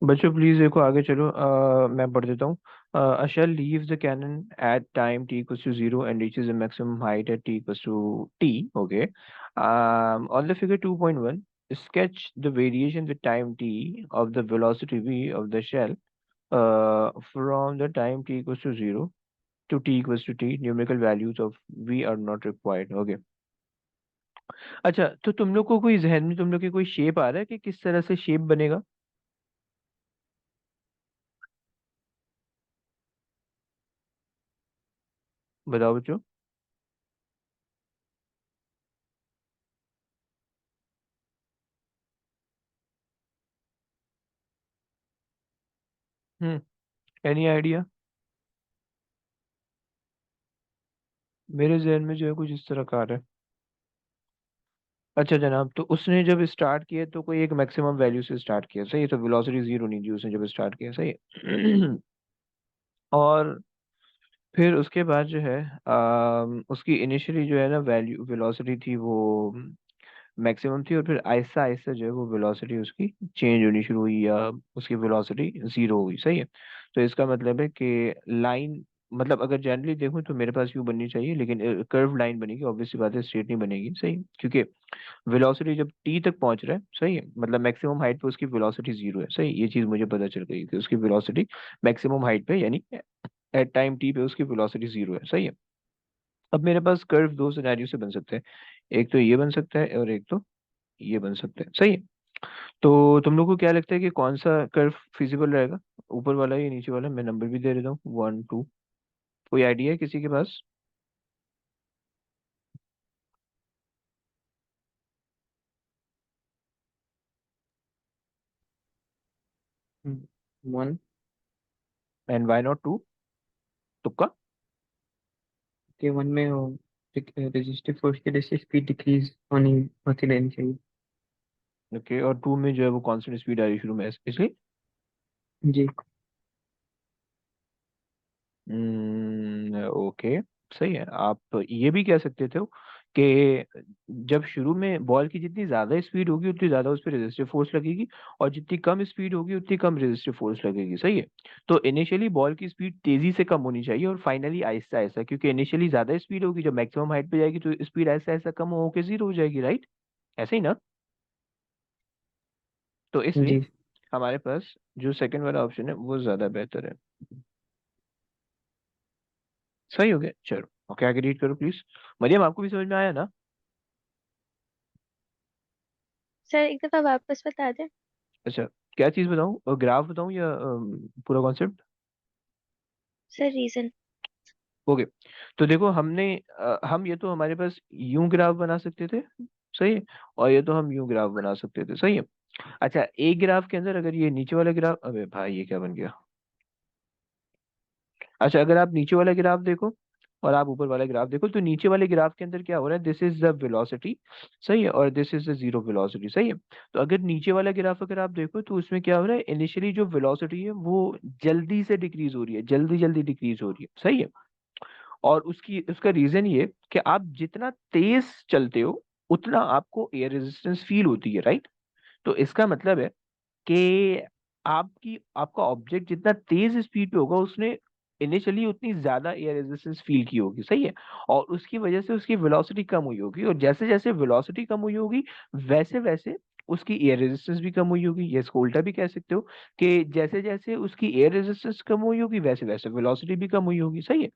बच्चों प्लीज देखो आगे चलो। मैं पढ़ देता हूँ। A shell leaves the cannon at time t equals to 0 and reaches the maximum height at t equals to t. Okay. On the figure 2.1, sketch the variation with time t of the velocity v of the shell from the time t equals to 0 to t equals to t. Numerical values of v are not required. Okay. अच्छा, तो तुम लोग को कोई जहन में तुम लोग के कोई शेप आ रहा है कि किस तरह से शेप बनेगा? बताओ बच्चों। Any idea? मेरे जहन में जो है कुछ इस तरह का आ रहा है। अच्छा जनाब, तो उसने जब स्टार्ट किया तो कोई एक मैक्सिमम वैल्यू से स्टार्ट किया, सही है? तो वेलोसिटी जीरो नहीं थी उसने जब स्टार्ट किया, सही है? और फिर उसके बाद जो है उसकी इनिशियली जो है ना वैल्यू वेलोसिटी थी वो मैक्सिमम थी, और फिर आहिस्ता आहिस्ता जो है वो वेलोसिटी उसकी चेंज होनी शुरू हुई, या उसकी वेलोसिटी जीरो हुई, सही है? तो इसका मतलब है कि लाइन, मतलब अगर जनरली देखूं तो मेरे पास व्यू बननी चाहिए, लेकिन कर्व लाइन बनेगी, ऑब्वियसली बात है, स्ट्रेट नहीं बनेगी, सही है? क्योंकि वेलोसिटी जब टी तक पहुंच रहा है, सही है, मतलब मैक्सिमम हाइट पे उसकी वेलोसिटी जीरो है, सही, ये चीज मुझे पता चल गई कि उसकी वेलोसिटी मैक्सिमम हाइट पे यानी एट टाइम टी पे उसकी वेलोसिटी जीरो है, सही है? अब मेरे पास कर्व दो सिनेरियो से बन सकते हैं। एक तो ये बन सकता है और एक तो ये बन सकता है, सही है? तो तुम लोग को क्या लगता है कि कौन सा कर्व फिजिबल रहेगा, ऊपर वाला या नीचे वाला? मैं नंबर भी दे देता हूँ, 1 2। कोई आइडिया है किसी के पास? 1 एंड वाई नॉट 2? तुक्का? के 1 में वो रेजिस्टिव फोर्स की वजह से स्पीड डिक्रीज होनी होती रहनी चाहिए। ओके, और 2 में जो है वो कांस्टेंट स्पीड आ रही शुरू में, इसलिए? जी। ओके, सही है। आप ये भी कह सकते थे कि जब शुरू में बॉल की जितनी ज्यादा स्पीड होगी उतनी ज्यादा उस पर रेजिस्टिव फोर्स लगेगी, और जितनी कम स्पीड होगी उतनी कम रेजिस्टिव फोर्स लगेगी, सही है? तो इनिशियली बॉल की स्पीड तेजी से कम होनी चाहिए और फाइनली आहिस्ता आहिस्ता, क्योंकि इनिशियली ज्यादा स्पीड होगी, जब मैक्सिमम हाइट पे जाएगी तो स्पीड आहिस्ता आहिस्ता कम होकर जीरो हो जाएगी, राइट? ऐसे ही ना? तो इसलिए जी हमारे पास जो सेकंड वाला ऑप्शन है वो ज्यादा बेहतर है। सही हो गया, चलो। ओके, आगे रीड करो प्लीज। मरियम, आपको भी समझ में आया ना? सर एक दफा वापस बता दें। अच्छा, क्या चीज बताऊं, ग्राफ बताऊं या पूरा कॉन्सेप्ट? Sir reason. ओके, तो देखो हम ये तो हमारे पास यूं ग्राफ बना सकते थे, सही है, और ये तो हम यूं ग्राफ बना सकते थे, सही है? अच्छा, एक ग्राफ के अंदर अगर ये नीचे वाला ग्राफ, अबे भाई ये क्या बन गया? अच्छा, अगर आप नीचे वाला ग्राफ देखो और आप ऊपर वाला ग्राफ देखो, तो नीचे वाले ग्राफ के अंदर क्या हो रहा है, दिस इज द वेलोसिटी, सही है, और this is the zero velocity, सही है? तो अगर नीचे वाला ग्राफ अगर आप देखो तो उसमें क्या हो रहा है, इनिशियली जो वेलोसिटी है वो जल्दी से डिक्रीज हो रही है, जल्दी जल्दी डिक्रीज हो रही है, सही है? और उसकी उसका रीजन ये कि आप जितना तेज चलते हो उतना आपको एयर रेजिस्टेंस फील होती है, राइट? तो इसका मतलब है कि आपका ऑब्जेक्ट जितना तेज स्पीड पे होगा उसने इनिशियली उतनी ज्यादा एयर रेजिस्टेंस फील की होगी, सही है? और उसकी वजह से उसकी वेलोसिटी कम हुई होगी, और जैसे जैसे वेलोसिटी कम हुई होगी वैसे वैसे उसकी एयर रेजिस्टेंस भी कम हुई होगी, या इसको उल्टा भी कह सकते हो कि जैसे जैसे उसकी एयर रेजिस्टेंस कम हुई होगी वैसे वैसे वेलोसिटी भी कम हुई होगी, सही है?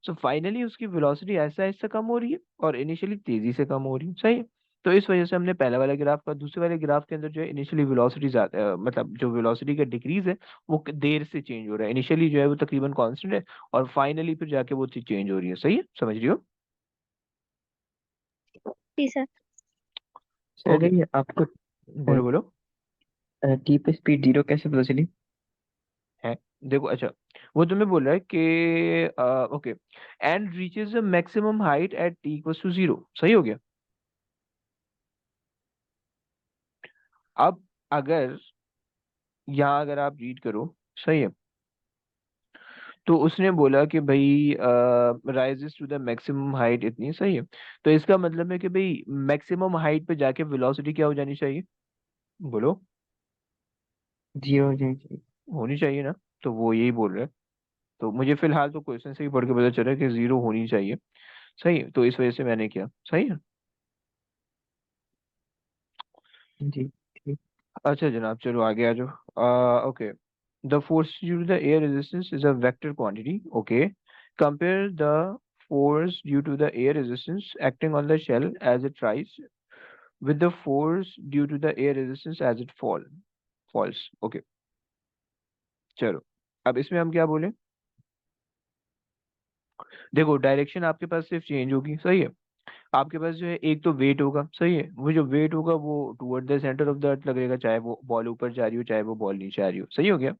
सो फाइनली उसकी वेलोसिटी ऐसा ऐसा कम हो रही है और इनिशियली तेजी से कम हो रही है, सही है? तो इस वजह से हमने पहले वाले ग्राफ का दूसरे वाले ग्राफ के अंदर जो है इनिशियली वेलोसिटी ज्यादा, मतलब जो वेलोसिटी का डिक्रीज है वो देर से चेंज हो रहा है, इनिशियली जो है वो तकरीबन कांस्टेंट है, और फाइनली फिर जाके वो चीज चेंज हो रही है, सही है? समझ रही हो? जी सर। सर ओके, ये आपको बोलो बोलो। टी पे स्पीड जीरो कैसे पता चली? है, देखो, अच्छा, वो तुम्हें बोल रहा है कि okay, and reaches the maximum height at T equals to zero, सही हो गया? अब अगर यहाँ अगर आप रीड करो, सही है, तो उसने बोला कि भाई rises to the maximum height इतनी, सही है? तो इसका मतलब है कि भाई मैक्सिमम हाइट पे जाके वेलोसिटी क्या हो जानी चाहिए? बोलो। जीरो हो जानी चाहिए। होनी चाहिए ना, तो वो यही बोल रहे हैं। तो मुझे फिलहाल तो क्वेश्चन से ही पढ़ के पता चला कि जीरो होनी चाहिए। सही है, तो इस वजह से मैंने किया। सही है। जी ठीक। अच्छा जनाब, चलो आगे आ जाओ। Okay, the force due to the air resistance is a vector quantity. Okay, compare the force due to the air resistance acting on the shell as it rise with the force due to the air resistance as it falls. Okay, चलो अब इसमें हम क्या बोले। देखो direction आपके पास सिर्फ change होगी। सही है। आपके पास जो है एक तो वेट होगा। सही है, वो जो वेट होगा वो toward the centre of the earth लगेगा, चाहे वो बॉल ऊपर जा रही हो चाहे वो बॉल नीचे आ रही हो। सही हो गया।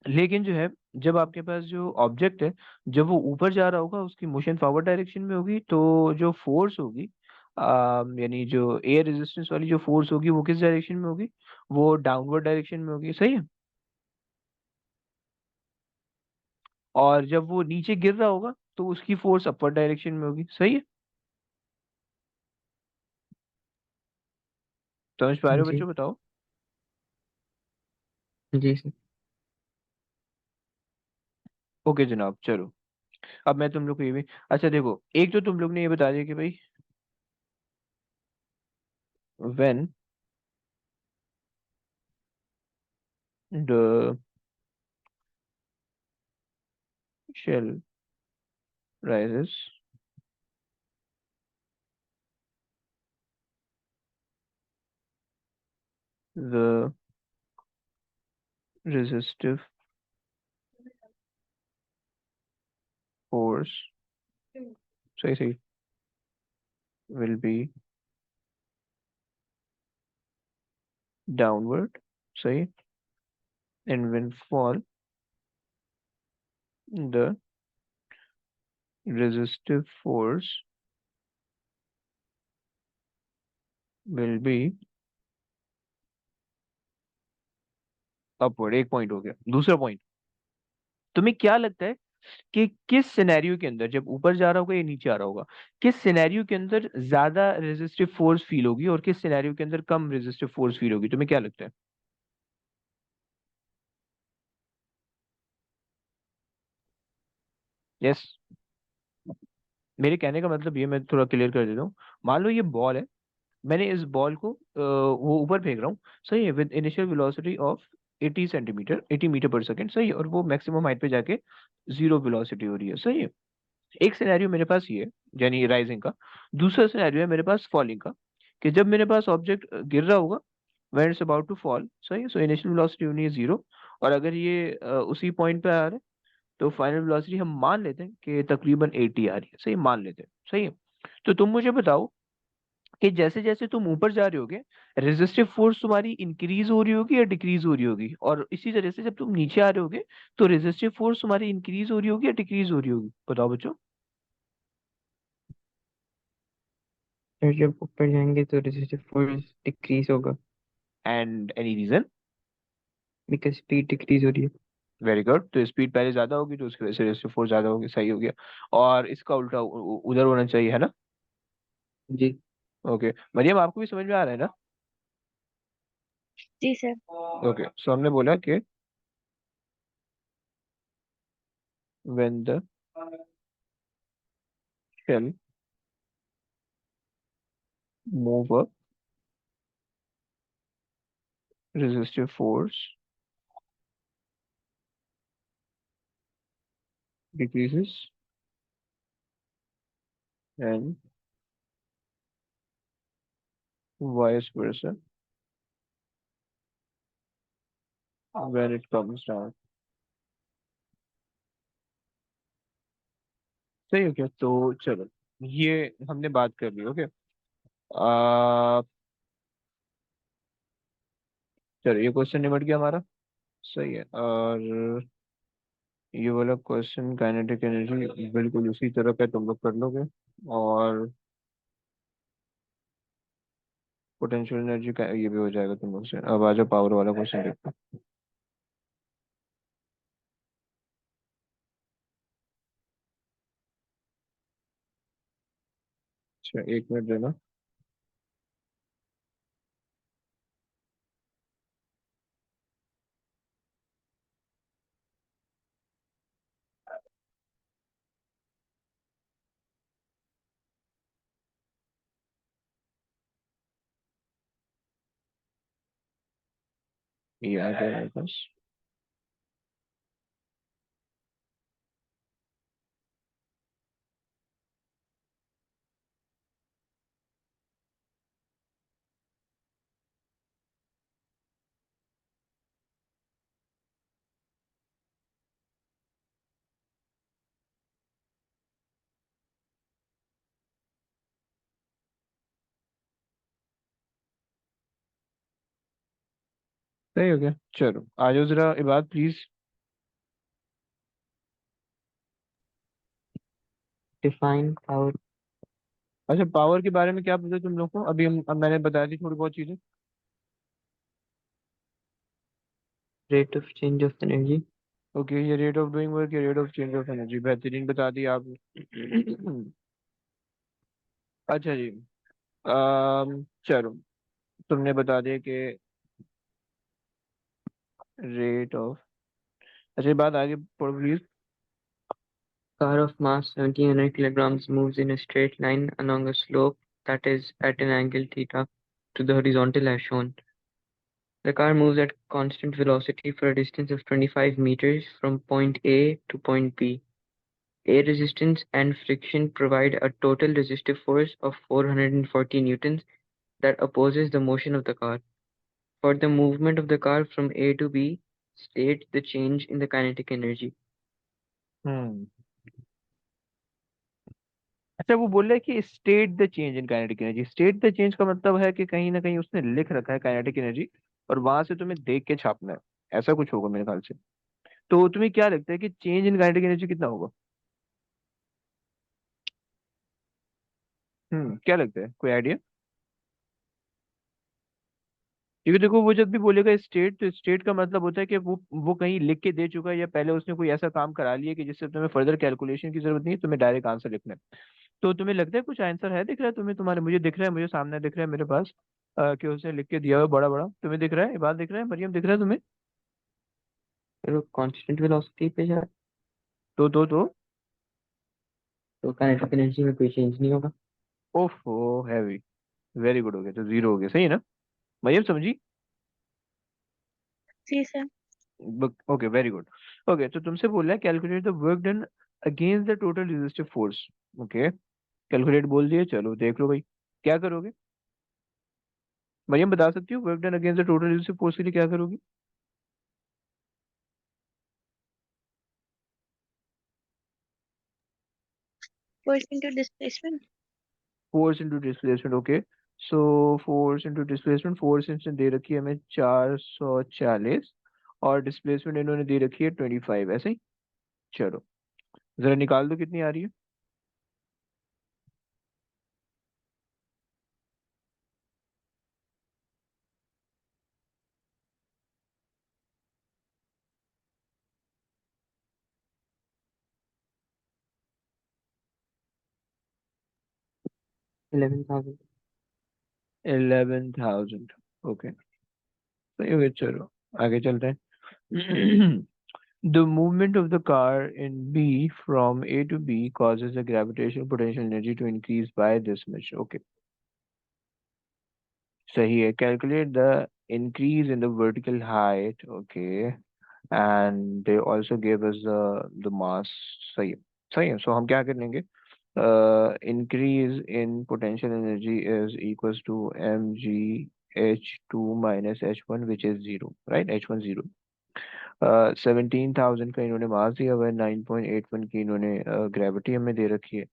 लेकिन जो है, जब आपके पास जो ऑब्जेक्ट है, जब वो ऊपर जा रहा होगा उसकी मोशन फॉरवर्ड डायरेक्शन में होगी, तो जो फोर्स होगी, यानी जो एयर रेजिस्टेंस वाली जो फोर्स होगी वो किस डायरेक्शन में होगी, वो डाउनवर्ड डायरेक्शन में होगी। सही है। और जब वो नीचे गिर रहा होगा तो उसकी फोर्स अपर डायरेक्शन में होगी। सही है। समझ पा रहे हो जी बच्चों, बताओ। जी सर। ओके जनाब, चलो अब मैं तुम लोग को ये भी, अच्छा देखो, एक तो तुम लोग ने ये बता दिया कि भाई when the shell rises, the resistive force, सही will be downward. सही। And when fall, the resistive force will be upward। एक पॉइंट हो गया। दूसरा पॉइंट, तुम्हें क्या लगता है कि किस सिनेरियो के अंदर जब ऊपर जा रहा होगा या नीचे आ रहा होगा, किस सिनेरियो के अंदर ज्यादा रेजिस्टिव फोर्स फील होगी और किस सिनेरियो के अंदर कम रेजिस्टिव फोर्स फील होगी, तुम्हें क्या लगता है। यस। मेरे कहने का मतलब ये, मैं थोड़ा क्लियर कर देता हूँ। मान लो ये बॉल है, मैंने इस बॉल को वो ऊपर फेंक रहा हूँ। सही है, with initial velocity of 80 centimetre, 80 metre पर सेकंड। सही है, और वो मैक्सिमम हाइट पे जाके जीरो वेलोसिटी हो रही है। सही है। एक सिनेरियो मेरे पास ये है, यानी राइजिंग का। दूसरा सिनेरियो है मेरे पास फॉलिंग का, कि जब मेरे पास ऑब्जेक्ट गिर रहा होगा, when it's about to fall. सही है, सो इनिशियल वेलोसिटी होनी है जीरो, और अगर ये उसी पॉइंट पे आ रहा है तो फाइनल वेलोसिटी हम मान लेते हैं कि तकरीबन 80 आ रही है। सही, मान लेते हैं। सही है। तो तुम मुझे बताओ कि जैसे जैसे तुम ऊपर जा रहे होगे, रेजिस्टिव फोर्स तुम्हारी इंक्रीज हो रही होगी या डिक्रीज हो रही होगी, और इसी तरह से जब तुम नीचे आ रहे होगे तो रेजिस्टिव फोर्स तुम्हारी इंक्रीज हो रही होगी या डिक्रीज हो रही होगी, बताओ बच्चों। सर जब ऊपर जाएंगे तो रेजिस्टिव फोर्स डिक्रीज होगा, and any reason. Because speed decrease हो रही है। वेरी गुड, तो स्पीड पहले ज्यादा होगी तो उसकी वजह से रेजिस्टिव फोर्स ज्यादा होगी। सही हो गया। और इसका उल्टा उधर होना चाहिए, है ना। जी। ओके मरियम, आपको भी समझ में आ रहा है ना। जी सर। ओके, सो हमने बोला कि when the shell move up, resistive force decreases, and vice versa when it comes down। सही हो गया। तो चलो, ये हमने बात कर ली। ओके, चलो ये क्वेश्चन निपट गया हमारा। सही है। और ये वाला क्वेश्चन काइनेटिक एनर्जी बिल्कुल उसी तरह का तुम लोग कर लोगे। और पोटेंशियल एनर्जी का ये भी हो जाएगा तुम लोग से। अब आ जाओ पावर वाला क्वेश्चन देखते हैं। अच्छा, एक मिनट देना। ये आ गया मेरे पास। सही हो गया। चलो आ जाओ जरा इबाद प्लीज। Define power. अच्छा, पावर के बारे में क्या पता तुम लोग को? अभी अब मैंने बता दी थोड़ी बहुत चीजें। Rate of change of energy. Okay, ये रेट ऑफ डूइंग वर्क, ये rate of change of energy, बेहतरीन बता दी आप। अच्छा जी। चलो, तुमने बता दिया कि रेट ऑफ। अच्छा, ये बात आगे पढ़ो please. Car of mass 1700 kilograms moves in a straight line along a slope that is at an angle theta to the horizontal as shown. The car moves at constant velocity for a distance of 25 meters from point A to point B. Air resistance and friction provide a total resistive force of 440 newtons that opposes the motion of the car. For the movement of the car from A to B, state the change in the kinetic energy. हम्म। अच्छा, वो बोल रहा है कि state the change in kinetic energy. State the change का मतलब है कि कहीं ना कहीं उसने लिख रखा है काइनेटिक एनर्जी, और वहां से तुम्हें देख के छापना है। ऐसा कुछ होगा मेरे ख्याल से। तो तुम्हें क्या लगता है कि चेंज इन काइनेटिक एनर्जी कितना होगा? क्या लगता है, कोई आइडिया? क्योंकि देखो, वो जब भी बोलेगा स्टेट, तो स्टेट का मतलब होता है कि वो कहीं लिख के दे चुका है, या पहले उसने कोई ऐसा काम करा लिया कि जिससे तुम्हें फर्दर कैलकुलेशन की जरूरत नहीं है, तुम्हें डायरेक्ट आंसर लिखना है। तो तुम्हें लगता है कुछ आंसर है, दिख रहा है तुम्हें? तुम्हारे मुझे दिख रहा है, मुझे सामने दिख रहा है मेरे पास, कि उसने लिख के दिया हुआ बड़ा बड़ा। तुम्हें दिख रहा है? ये बात दिख रहा है मरियम, दिख रहा है तुम्हें? फिर वो कांस्टेंट वेलोसिटी पे जाए तो तो काइनेटिक एनर्जी में कोई चेंज नहीं होगा। ओफो, हैवी। वेरी गुड, हो गया, तो जीरो हो गया, सही है ना? मरियम समझी? जी sir. Okay, very good. Okay, तो तुमसे बोल रहा है calculate the work done against the total resistive force. Okay, calculate बोल दिए, चलो देख लो भाई, क्या करोगे? मरियम बता सकती हो work done against the total resistive force के लिए क्या करोगी? Force into displacement. Force into displacement, okay. So force into displacement, force इसने दे रखी है हमें 440, और डिस्प्लेसमेंट इन्होंने दे रखी है 25, ऐसे ही। चलो जरा निकाल दो कितनी आ रही है। 11,000. 11,000, ओके। सही हो गया, चलो आगे चलते हैं। The movement of the car in B from A to B causes the gravitational potential energy to increase by this much. Okay, सही है। Calculate the increase in the vertical height. Okay, and they also gave us the mass. सही है, सही है। So हम क्या कर लेंगे? Increase in potential energy is equals to mg h2 minus h1, which is zero, right? h1 zero। 17,000 का इन्होंने मास दिया हुआ है, 9.81 की इन्होंने ग्रेविटी हमें दे रखी है,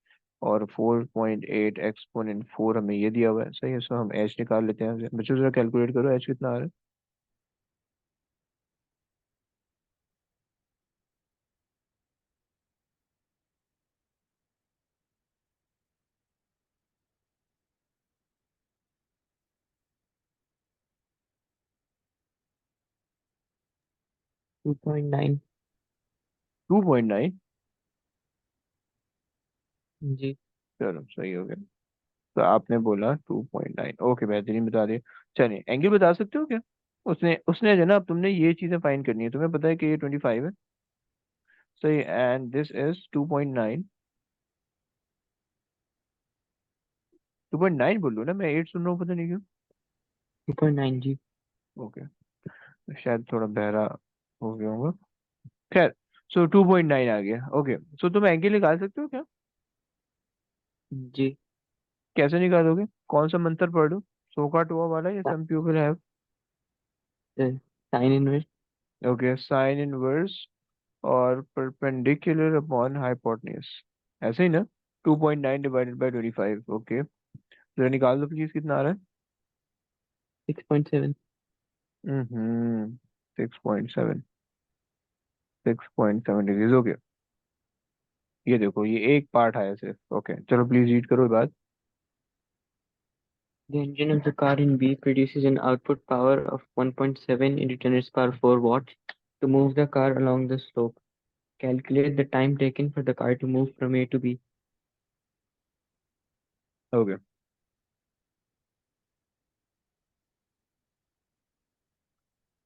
और 4.8 एक्सपोनेंट 4 हमें ये दिया हुआ है। सही है, सो हम एच निकाल लेते हैं। बच्चों जरा कैलकुलेट करो, एच कितना आ रहा है? 2.9. 2.9। जी। चलो सही हो गया। तो आपने बोला 2.9, ओके, बेहतरीन बता दिया। चलिए, एंगल बता सकते हो क्या? उसने उसने जो ना, अब तुमने ये चीजें फाइंड करनी है। तुम्हें पता है कि ये 25 है, सही, एंड दिस इज 2.9। 2.9 बोल लो ना, मैं 8 सुन रहा हूँ, पता नहीं क्यों। 2.9 जी। ओके, शायद थोड़ा बहरा हो गया होगा। खैर, सो 2.9 आ गया। ओके, सो तुम एंगल निकाल सकते हो क्या? जी। कैसे निकालोगे? कौन सा मंत्र पढ़ लूं? सोका टोआ वाला या some people have? Sine inverse. Okay, sine inverse और परपेंडिकुलर अपॉन हाइपोटेन्यूज, ऐसे ही ना? 2.9 डिवाइडेड बाई 25। ओके, जरा निकाल दो प्लीज, कितना आ रहा 6.7। है? 6.7, 6.7 डिग्रीज। ओके, ये देखो, ये एक पार्ट आया सिर्फ। ओके, चलो प्लीज रीड करो बात। The engine of the car in B produces an output power of 1.7 into 10 raised power 4 watts to move the car along the slope. Calculate the time taken for the car to move from A to B. Okay,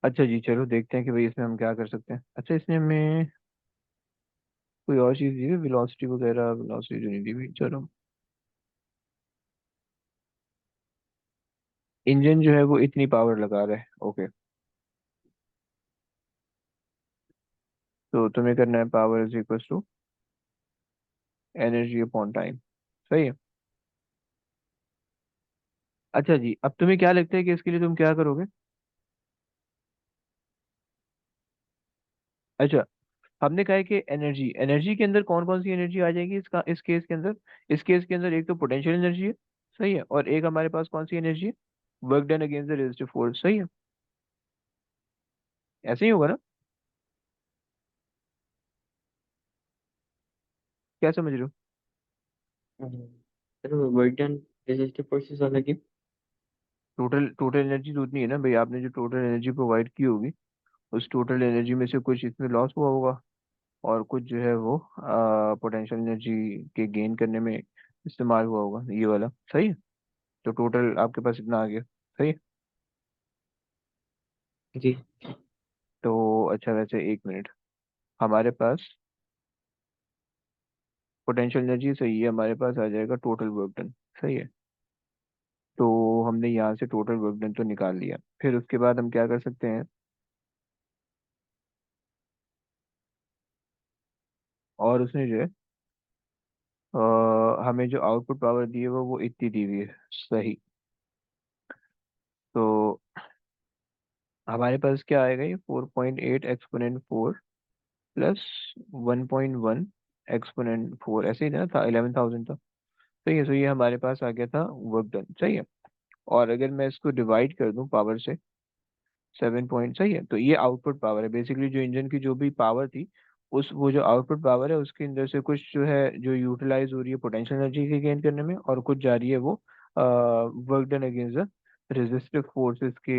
अच्छा जी, चलो देखते हैं कि भाई इसमें हम क्या कर सकते हैं। अच्छा, इसमें हमें कोई और चीज दी है, वेलोसिटी वगैरह? वेलोसिटी जो नहीं दी हुई, चलो। इंजन जो है वो इतनी पावर लगा रहा है। ओके, तो तुम्हें करना है power is equal to energy upon time. सही है। अच्छा जी, अब तुम्हें क्या लगता है कि इसके लिए तुम क्या करोगे? अच्छा, हमने कहा है कि एनर्जी, एनर्जी के अंदर कौन कौन सी एनर्जी आ जाएगी इसका, इस केस के अंदर? इस केस के अंदर एक तो पोटेंशियल एनर्जी है, सही है, और एक हमारे पास कौन सी एनर्जी है? Work done against the resistive force, सही है। ऐसे ही होगा ना? क्या समझ रहे हो? चलो वर्क डन रेजिस्टिव फोर्सेस वाला की। टोटल टोटल एनर्जी तो उतनी है ना भाई, आपने जो टोटल एनर्जी प्रोवाइड की होगी, उस टोटल एनर्जी में से कुछ इसमें लॉस हुआ होगा, और कुछ जो है वो पोटेंशियल एनर्जी के गेन करने में इस्तेमाल हुआ होगा, ये वाला, सही है। तो टोटल आपके पास इतना आ गया, सही है। जी। तो अच्छा, वैसे एक मिनट, हमारे पास पोटेंशियल एनर्जी सही है, हमारे पास आ जाएगा टोटल वर्क डन, सही है। तो हमने यहाँ से टोटल वर्क डन तो निकाल लिया, फिर उसके बाद हम क्या कर सकते हैं? और उसने जो है हमें जो आउटपुट पावर दी है वो इतनी दी हुई है, सही। तो हमारे पास क्या आएगा? ये 4.8 एक्सपोनेंट 4 प्लस 1.1 एक्सपोनेंट 4, ऐसे ही था 11,000 था। सही है, तो ये हमारे पास आ गया था वर्क डन, सही है। और अगर मैं इसको डिवाइड कर दूं पावर से, 7 पॉइंट, सही है, तो ये आउटपुट पावर है बेसिकली, जो इंजन की जो भी पावर थी, उस वो जो आउटपुट पावर है उसके अंदर से कुछ जो है जो यूटिलाइज हो रही है पोटेंशियल एनर्जी के गेन करने में, और कुछ जा रही है वो work done against the resistive forces के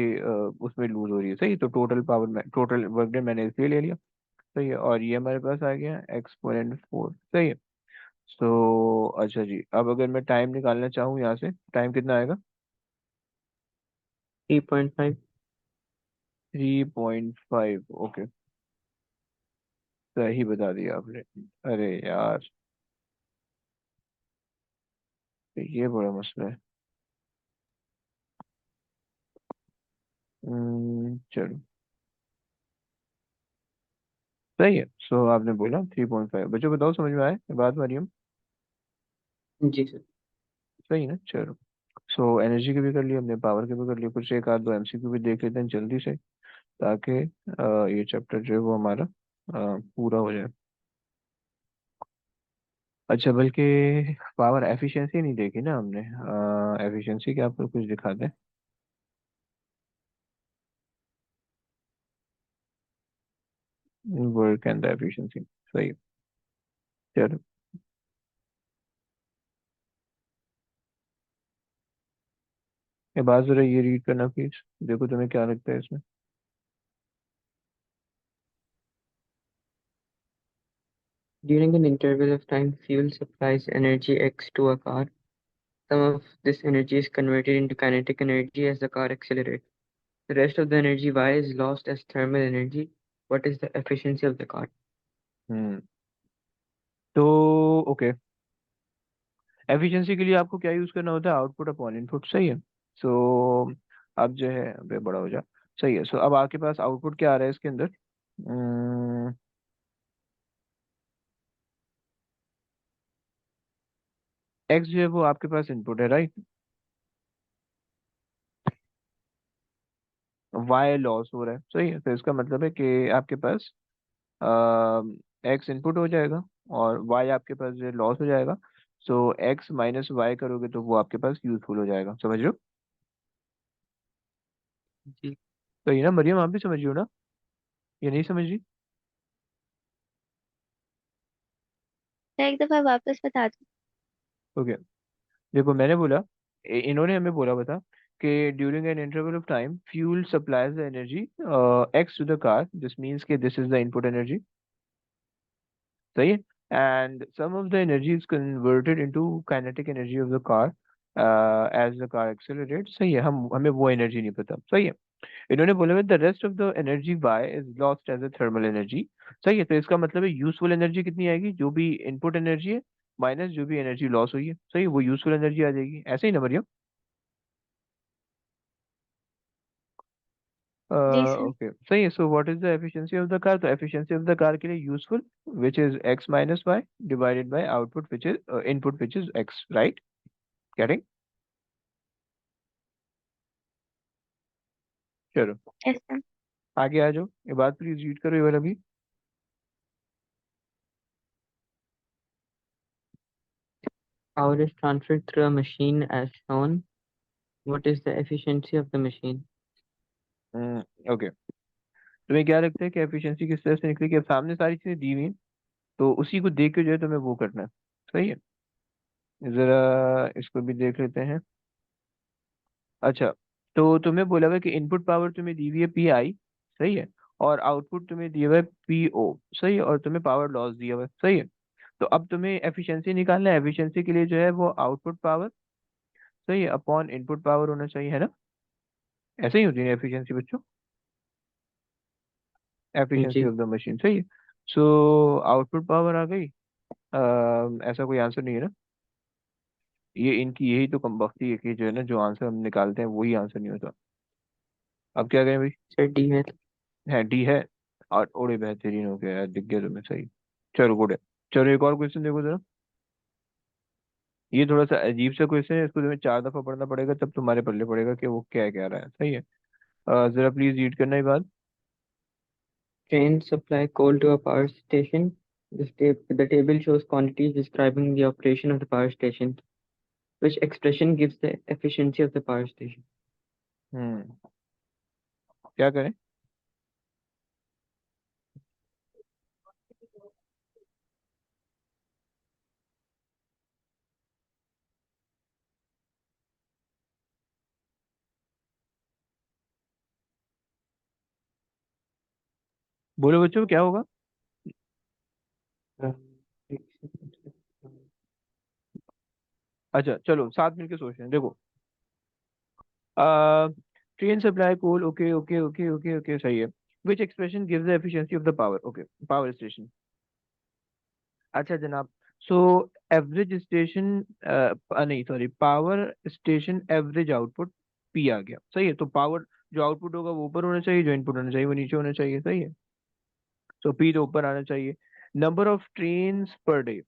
उसमें लूज हो रही है, सही। तो टोटल पावर में टोटल वर्क डन मैंने इसलिए ले लिया, सही है, और ये हमारे पास आ गया एक्सपोनेंट 4, सही है। तो अच्छा जी, अब अगर मैं टाइम निकालना चाहूँ यहाँ से, टाइम कितना आएगा? 3.5। 3.5। ओके, सही बता दिया आपने। अरे यार, ये बड़ा मसला है। चलो, सही है। सो आपने बोला 3.5। बच्चों बताओ, समझ में आए ये बात मरियम? जी सर। सही है ना? चलो, सो एनर्जी की भी कर लिया हमने, पावर की भी कर लिया, कुछ एक आध दो एमसीक्यू भी देख लेते हैं जल्दी से, ताकि ये चैप्टर जो है वो हमारा पूरा हो जाए। अच्छा, बल्कि पावर एफिशिएंसी नहीं देखी ना हमने, एफिशिएंसी क्या आपको कुछ दिखा दें? वर्क एंड एफिशिएंसी, सही है। चलो, ये बात जरा ये रीड करना प्लीज, देखो तुम्हें क्या लगता है इसमें। During an interval of time, fuel supplies energy X to a car. Some of this energy is converted into kinetic energy as the car accelerates. The rest of the energy Y is lost as thermal energy. What is the efficiency of the car? हम्म तो okay, efficiency के लिए आपको क्या use करना होता है? Output upon input, सही है। सो अब जो है, अबे बड़ा हो जा, सही है। सो अब आपके पास आउटपुट क्या आ रहा है इसके अंदर? एक्स जो है वो आपके पास इनपुट है, राइट? वाई लॉस हो रहा है, सही है। तो इसका मतलब है कि आपके पास एक्स इनपुट हो जाएगा और वाई आपके पास जो लॉस हो जाएगा। सो एक्स माइनस वाई करोगे तो वो आपके पास यूजफुल हो जाएगा, समझ रहे हो? जी। तो ये ना मरियम, आप भी समझ रही हो ना? ये नहीं समझ रही? तो एक दफा वापस बता दो। ओके। देखो मैंने बोला, इन्होंने हमें बोला बता कि during an interval of time fuel supplies the energy x to the car, this means के this is the input energy, सही है। And some of the energy is converted into kinetic energy of the car as the car accelerate, सही है। हम हमें वो energy नहीं पता, सही है। इन्होंने बोला the rest of the energy by is lost as a thermal energy, सही है। तो इसका मतलब है यूजफुल एनर्जी कितनी आएगी? जो भी इनपुट एनर्जी है माइनस जो भी एनर्जी लॉस हुई है, सही है, वो यूजफुल एनर्जी आ जाएगी, ऐसे ही ना मरियम? जी सर। ओके, सही है। So what is the efficiency of the car? तो एफिशिएंसी ऑफ द कार के लिए useful which is X minus Y divided by output which is input which is X, right? Getting? चलो yes sir. आगे आ जाओ, ये बात please read करो ये वाला भी। Power is transferred through a machine as shown. What is the efficiency of the machine? Okay, तुम्हें क्या लगता है कि एफिशिएंसी किस तरह से निकलेगी? अब सामने सारी चीजें दी हुई हैं, तो उसी को देख के जो है तुम्हें वो करना है, सही है। जरा इसको भी देख लेते हैं। अच्छा, तो तुम्हें बोला हुआ है कि इनपुट पावर तुम्हें दी हुई है पी आई, सही है, और आउटपुट तुम्हें दिया हुआ है पी ओ, सही है, और तुम्हें पावर लॉस दिया हुआ है, सही है। तो अब तुम्हें एफिशिएंसी निकालना है। एफिशिएंसी के लिए जो है वो आउटपुट पावर, सही है, अपॉन इनपुट पावर होना चाहिए, है ना? ऐसे ही होती है एफिशिएंसी बच्चों, एफिशिएंसी जी ऑफ द मशीन, सही है। सो आउटपुट पावर आ गई। ऐसा कोई आंसर नहीं है ना? ये इनकी यही तो कमबख्ती है कि जो है ना, जो आंसर हम निकालते हैं वही आंसर नहीं होता। अब क्या करें भाई? सर, डी है। है, डी है। और ओड़े बेहतरीन हो गया यार, दिख गया तुम्हें, सही। चलो गुड है। चलो एक और क्वेश्चन देखो जरा। ये थोड़ा सा अजीब सा क्वेश्चन है, इसको तुम्हें 4 दफा पढ़ना पड़ेगा तब तुम्हारे पल्ले पड़ेगा कि वो क्या कह रहा है, सही है। जरा प्लीज रीड करना ये बात। Trains supply coal to a power station. The table shows quantities describing the operation of the power station. Which expression gives the efficiency of the power station? हम्म, क्या करें? बोलो बच्चों, क्या होगा? Uh, एक second. अच्छा चलो साथ मिलके सोच रहे हैं, देखो। Train supply coal, okay okay okay okay okay, सही है। Which expression gives the efficiency of the power? Okay, power station. अच्छा जनाब, सो एवरेज स्टेशन, नहीं sorry, power station average output P आ गया, सही है। तो पावर जो आउटपुट होगा वो ऊपर होना चाहिए, जो इनपुट होना चाहिए वो नीचे होना चाहिए, सही है। तो पी तो ऊपर आना चाहिए। Number of train per day,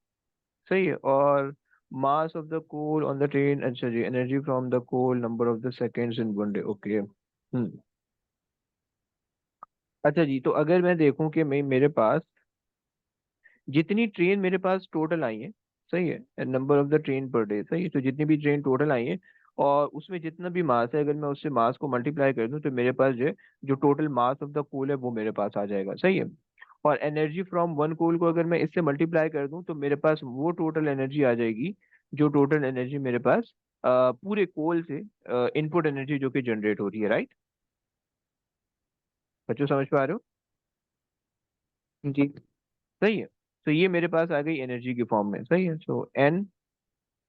सही है, और mass of the coal on the train, अच्छा जी, energy from the coal, number of the seconds in one day, okay. अच्छा जी, तो अगर मैं देखूं कि मैं मेरे पास जितनी ट्रेन मेरे पास टोटल आई है, सही है, number of the train per day, सही है, तो जितनी भी ट्रेन टोटल आई है और उसमें जितना भी मास है, अगर मैं उससे मास को मल्टीप्लाई कर दूं तो मेरे पास जो है, जो total mass of the coal है वो मेरे पास आ जाएगा, सही है। और एनर्जी फ्रॉम वन कोल को अगर मैं इससे मल्टीप्लाई कर दूं तो मेरे पास वो टोटल एनर्जी आ जाएगी, जो टोटल एनर्जी मेरे पास पूरे कोल से इनपुट एनर्जी जो कि जनरेट हो रही है, राइट? बच्चों समझ पा रहे हो? जी। सही है। तो ये मेरे पास आ गई एनर्जी की फॉर्म में, सही है। सो एन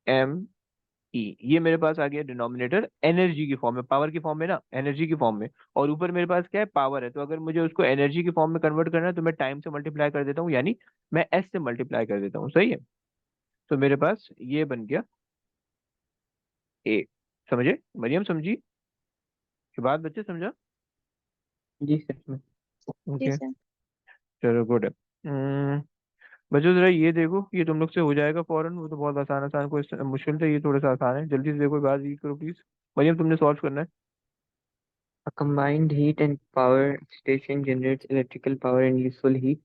एम ई, ये मेरे पास आ गया डिनोमिनेटर एनर्जी की फॉर्म में, पावर की फॉर्म में ना, एनर्जी की फॉर्म में। और ऊपर मेरे पास क्या है? पावर है। तो अगर मुझे उसको एनर्जी की फॉर्म में कन्वर्ट करना है तो मैं टाइम से मल्टीप्लाई कर देता हूँ, यानी मैं एस से मल्टीप्लाई कर देता हूँ, सही है। तो मेरे पास ये बन गया ए। समझे मरियम, समझी ये बात बच्चे, समझा? जी सर। जी ओके, सर। चलो गुड है। बच्चों जरा ये देखो, ये तुम लोग से हो जाएगा फौरन, वो तो बहुत आसान आसान क्वेश्चन, मुश्किल था, ये थोड़ा सा आसान है, जल्दी से देखो, बात ये करो प्लीज। मरियम तुमने सॉल्व करना है। A combined heat and power station generates electrical power and useful heat.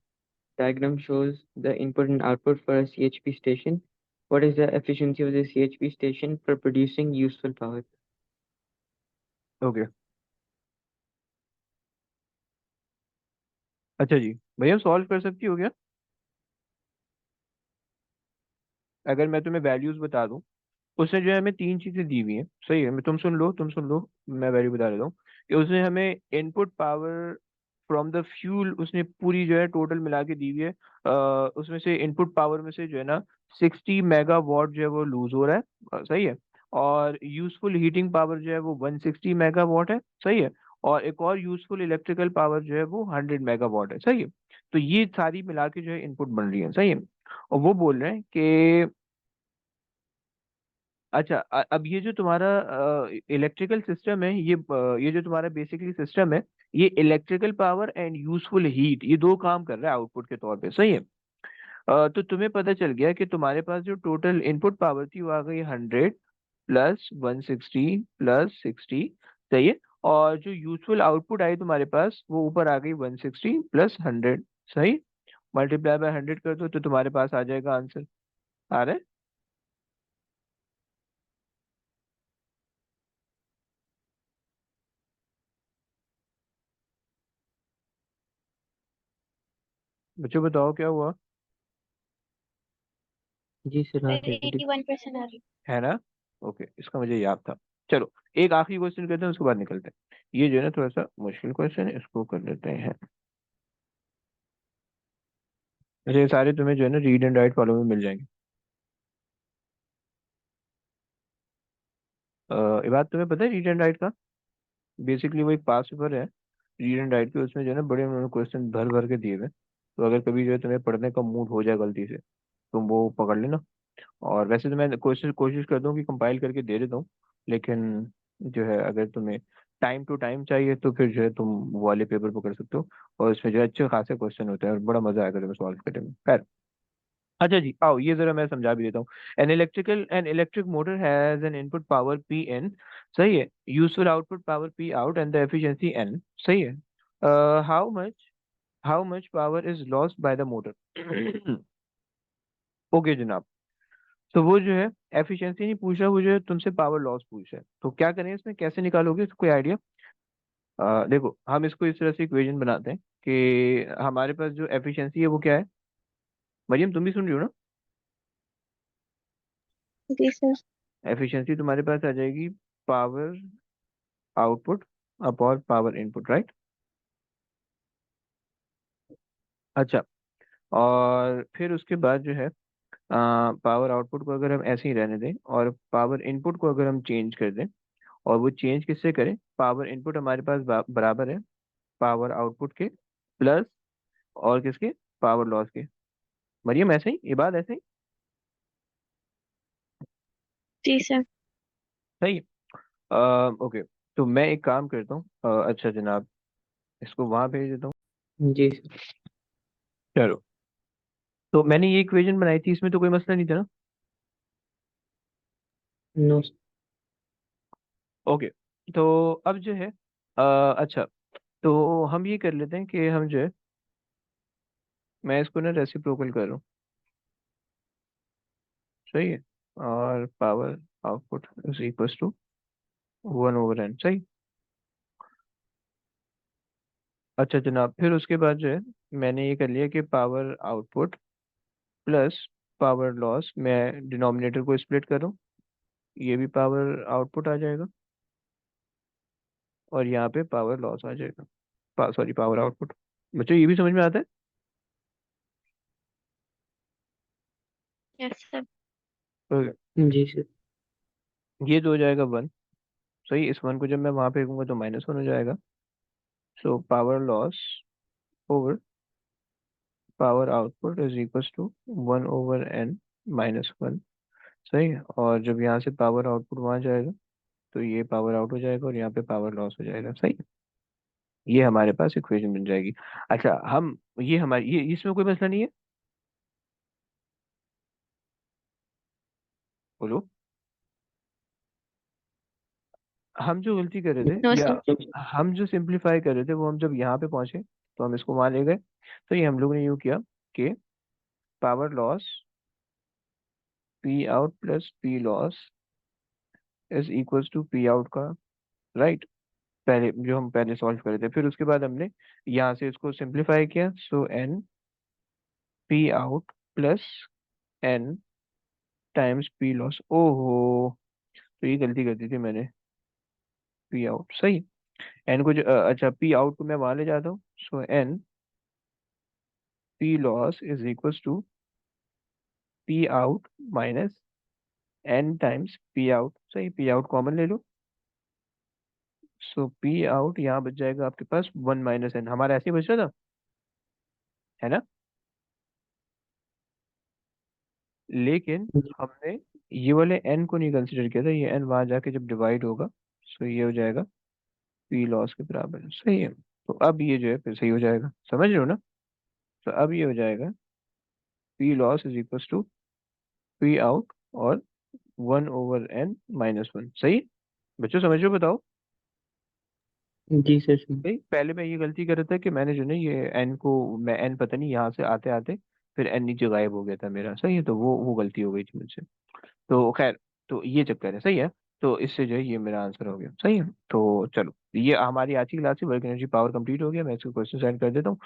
Diagram shows the input and output for a CHP station. What is the efficiency of the CHP station for producing useful power? Okay, अच्छा जी, भैया solve कर सकती हो क्या? अगर मैं तुम्हें values बता दूं, उसने जो है हमें तीन चीजें दी हुई हैं, सही है, मैं तुम सुन लो, तुम सुन लो, मैं वैल्यू बता देता हूँ कि उसने हमें input power from the fuel, उसने पूरी जो है टोटल मिला के दी हुई है। उसमें से इनपुट पावर में से जो है ना 60 मेगावाट जो है वो लूज हो रहा है, सही है। और यूजफुल हीटिंग पावर जो है वो 160 मेगावाट है, सही है। और एक और यूजफुल इलेक्ट्रिकल पावर जो है वो 100 मेगावाट है, सही है। तो ये सारी मिला के जो है इनपुट बन रही है, सही है। और वो बोल रहे हैं कि अच्छा, अब ये जो तुम्हारा इलेक्ट्रिकल सिस्टम है, ये जो तुम्हारा बेसिकली सिस्टम है, ये electrical power and useful heat, ये दो काम कर रहा है आउटपुट के तौर पे, सही है। तो तुम्हें पता चल गया कि तुम्हारे पास जो टोटल इनपुट पावर थी वो आ गई 100 + 160 + 60, सही है। और जो यूजफुल आउटपुट आई तुम्हारे पास वो ऊपर आ गई 160 + 100, सही। मल्टीप्लाई बाय 100 कर दो तो तुम्हारे पास आ जाएगा आंसर। आ रहा है? बच्चों बताओ क्या हुआ। जी सर, हाँ सर ready. 81% आ रही। है ना? ओके, इसका मुझे याद था। चलो, एक आखिरी क्वेश्चन करते हैं, उसके बाद निकलते हैं। ये जो है ना थोड़ा सा मुश्किल क्वेश्चन है, इसको कर लेते हैं। अच्छा, ये सारे तुम्हें जो है ना रीड एंड राइट फॉलो में मिल जाएंगे। ये बात तुम्हें पता है रीड एंड राइट का? बेसिकली वो एक पास पेपर है रीड एंड राइट के, उसमें जो है ना बड़े उन्होंने क्वेश्चन भर भर के दिए हुए हैं। तो अगर कभी जो है तुम्हें पढ़ने का मूड हो जाए गलती से, तुम वो पकड़ लेना। और वैसे तो मैं कोशिश कोशिश करता हूँ कि कंपाइल करके दे देता हूँ, लेकिन जो है अगर तुम्हें टाइम टू टाइम चाहिए तो फिर जो है तुम वो वाले पेपर पकड़ सकते हो। और इसमें जो है अच्छे खासे क्वेश्चन होते हैं और बड़ा मजा आएगा तुम्हें सॉल्व करने में, खैर। अच्छा जी, आओ ये जरा मैं समझा भी देता हूँ। An electric motor has an input power P in, सही है। Useful output power P out and the efficiency n, सही है। How much power is lost by the motor? Okay जनाब, तो वो जो है एफिशिएंसी नहीं पूछ रहा, वो जो है तुमसे पावर लॉस पूछ रहा है, तो क्या करें इसमें, कैसे निकालोगे, इसको कोई आइडिया? देखो, हम इसको इस तरह से इक्वेशन बनाते हैं कि हमारे पास जो एफिशिएंसी है वो क्या है। मरियम तुम भी सुन रही हो ना? जी सर। एफिशिएंसी तुम्हारे पास आ जाएगी power output upon power input, right? अच्छा, और फिर उसके बाद जो है पावर आउटपुट को अगर हम ऐसे ही रहने दें और पावर इनपुट को अगर हम चेंज कर दें, और वो चेंज किससे करें, पावर इनपुट हमारे पास बराबर है पावर आउटपुट के प्लस और किसके, पावर लॉस के। मरियम ऐसे ही, ये बात ऐसे ही जी सर। सही। ओके, तो मैं एक काम करता हूँ, अच्छा जनाब, इसको वहां भेज देता हूँ। जी सर। चलो, तो मैंने ये इक्वेशन बनाई थी, इसमें तो कोई मसला नहीं था ना? नो। ओके, तो अब जो है अच्छा, तो हम ये कर लेते हैं कि हम जो है, मैं इसको ना रेसिप्रोकल कर रहा हूँ, सही है। और power output is equal to 1/n, सही। अच्छा जनाब, फिर उसके बाद जो है मैंने ये कर लिया कि power output plus power loss, मैं डिनोमिनेटर को स्प्लिट कर रहा हूँ, ये भी पावर आउटपुट आ जाएगा और यहाँ पे पावर लॉस आ जाएगा, सॉरी पावर आउटपुट। बच्चों ये भी समझ में आता है? Yes sir. Okay, जी सर। ये तो हो जाएगा 1, सही। इस 1 को जब मैं वहां फेंकूंगा तो -1 हो जाएगा। So power loss over power output is equal to 1/n - 1, सही है। और जब यहाँ से पावर आउटपुट वहां जाएगा तो ये पावर आउट हो जाएगा और यहाँ पे पावर लॉस हो जाएगा, सही है। ये हमारे पास इक्वेशन बन जाएगी। अच्छा हम ये हमारी ये इसमें कोई मसला नहीं है, बोलो। हम जो गलती कर रहे नो थे, या सर। हम जो सिंप्लीफाई कर रहे थे, वो हम जब यहाँ पे पहुंचे तो हम इसको वहां ले गए। तो ये हम लोग ने यूँ किया कि power loss P out plus P loss is equals to P out का, राइट। पहले जो हम पहले सॉल्व कर रहे थे, फिर उसके बाद हमने यहाँ से इसको सिंप्लीफाई किया। So N P out plus N times P loss. ओहो, तो ये गलती कर दी थी मैंने। पी आउट सही, एन को अच्छा पी आउट को मैं वहां ले जाता हूँ। So N P loss is equals to P out minus N times P out. सही, पी आउट कॉमन ले लो। सो पी आउट यहाँ बच जाएगा आपके पास वन माइनस एन, हमारा ऐसे ही बच रहा था, है ना। लेकिन हमने ये वाले एन को नहीं कंसिडर किया था, ये एन वहां जाके जब डिवाइड होगा, सो ये हो जाएगा पी लॉस के बराबर। सही है, तो अब ये जो है फिर सही हो जाएगा, समझ रहे हो ना। तो अब ये हो जाएगा P loss is equal to P out और one over N minus one. सही बच्चों, समझ रहे हो, बताओ। जी सर सही। नहीं, पहले मैं ये गलती कर रहा था कि मैंने जो ना ये एन को, मैं एन पता नहीं यहाँ से आते आते फिर एन नीचे गायब हो गया था मेरा। सही है, तो वो गलती हो गई थी मुझसे। तो खैर, तो ये चक्कर है, सही है। तो इससे जो है ये मेरा आंसर हो गया, सही है। तो चलो, ये हमारी आज की क्लास की वर्क एनर्जी पावर कंप्लीट हो गया। मैं इसको क्वेश्चन सेंड कर देता हूँ।